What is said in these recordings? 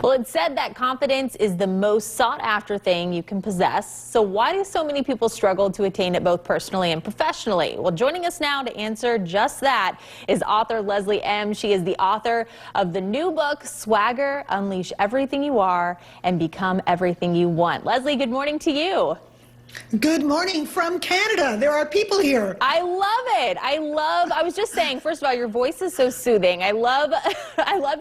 Well, it's said that confidence is the most sought after thing you can possess. So why do so many people struggle to attain it both personally and professionally? Well, joining us now to answer just that is author Leslie M. She is the author of the new book, Swagger, Unleash Everything You Are and Become Everything You Want. Leslie, good morning to you. Good morning from Canada. There are people here. I love it. I was just saying, first of all, your voice is so soothing. I love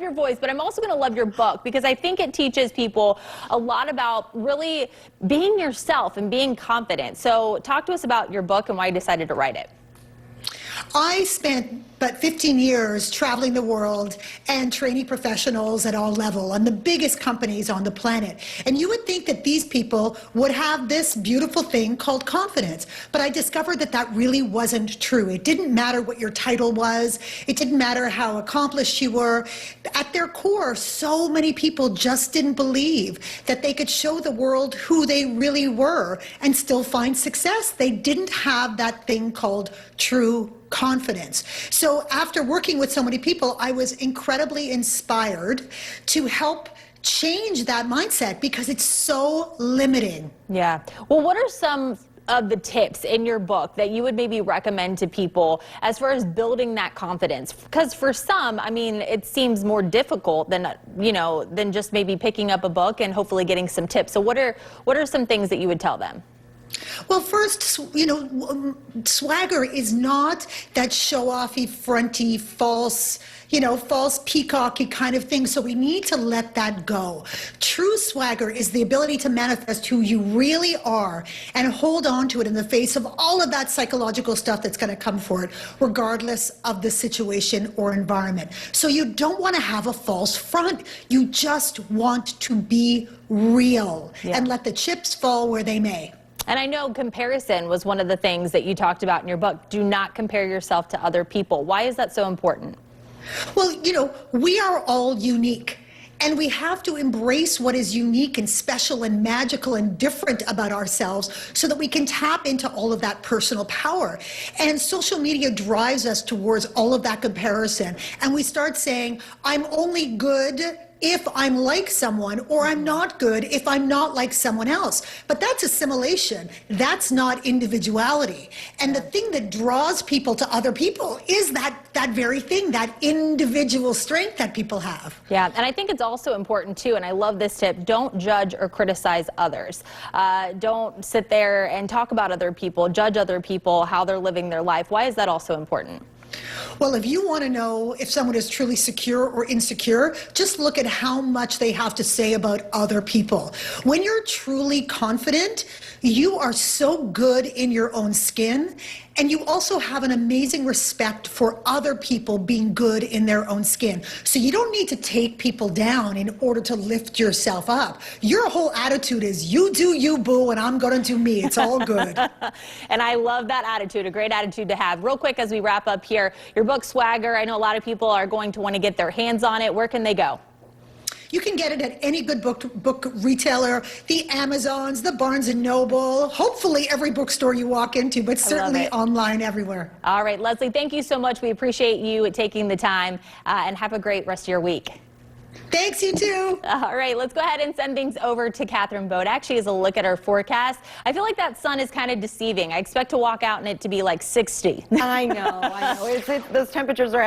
your voice, but I'm also going to love your book because I think it teaches people a lot about really being yourself and being confident. So talk to us about your book and why you decided to write it. I spent about 15 years traveling the world and training professionals at all levels on the biggest companies on the planet. And you would think that these people would have this beautiful thing called confidence. But I discovered that that really wasn't true. It didn't matter what your title was. It didn't matter how accomplished you were. At their core, so many people just didn't believe that they could show the world who they really were and still find success. They didn't have that thing called true confidence. So after working with so many people, I was incredibly inspired to help change that mindset because it's so limiting. Yeah. Well, what are some of the tips in your book that you would maybe recommend to people as far as building that confidence? Because for some, I mean, it seems more difficult than, than just maybe picking up a book and hopefully getting some tips. So what are some things that you would tell them? Well, first, swagger is not that show-offy, fronty, false peacocky kind of thing. So we need to let that go. True swagger is the ability to manifest who you really are and hold on to it in the face of all of that psychological stuff that's going to come for it, regardless of the situation or environment. So you don't want to have a false front. You just want to be real and let the chips fall where they may. And I know comparison was one of the things that you talked about in your book. Do not compare yourself to other people. Why is that so important? Well, we are all unique. And we have to embrace what is unique and special and magical and different about ourselves so that we can tap into all of that personal power. And social media drives us towards all of that comparison. And we start saying, I'm only good if I'm like someone, or I'm not good if I'm not like someone else. But that's assimilation. That's not individuality. And the thing that draws people to other people is that very thing, that individual strength that people have. Yeah, and I think it's also important too, and I love this tip, don't judge or criticize others. Don't sit there and talk about other people, judge other people, how they're living their life. Why is that also important? Well, if you want to know if someone is truly secure or insecure, just look at how much they have to say about other people. When you're truly confident, you are so good in your own skin, and you also have an amazing respect for other people being good in their own skin. So you don't need to take people down in order to lift yourself up. Your whole attitude is, you do you, boo, and I'm going to do me. It's all good. And I love that attitude, a great attitude to have. Real quick as we wrap up here, your book Swagger, I know a lot of people are going to want to get their hands on it. Where can they go? You can get it at any good book retailer, the Amazons, the Barnes & Noble, hopefully every bookstore you walk into, but certainly online everywhere. All right, Leslie, thank you so much. We appreciate you taking the time, and have a great rest of your week. Thanks, you too. All right, let's go ahead and send things over to Catherine Bodak. She has a look at our forecast. I feel like that sun is kind of deceiving. I expect to walk out and it to be like 60. I know. Those temperatures are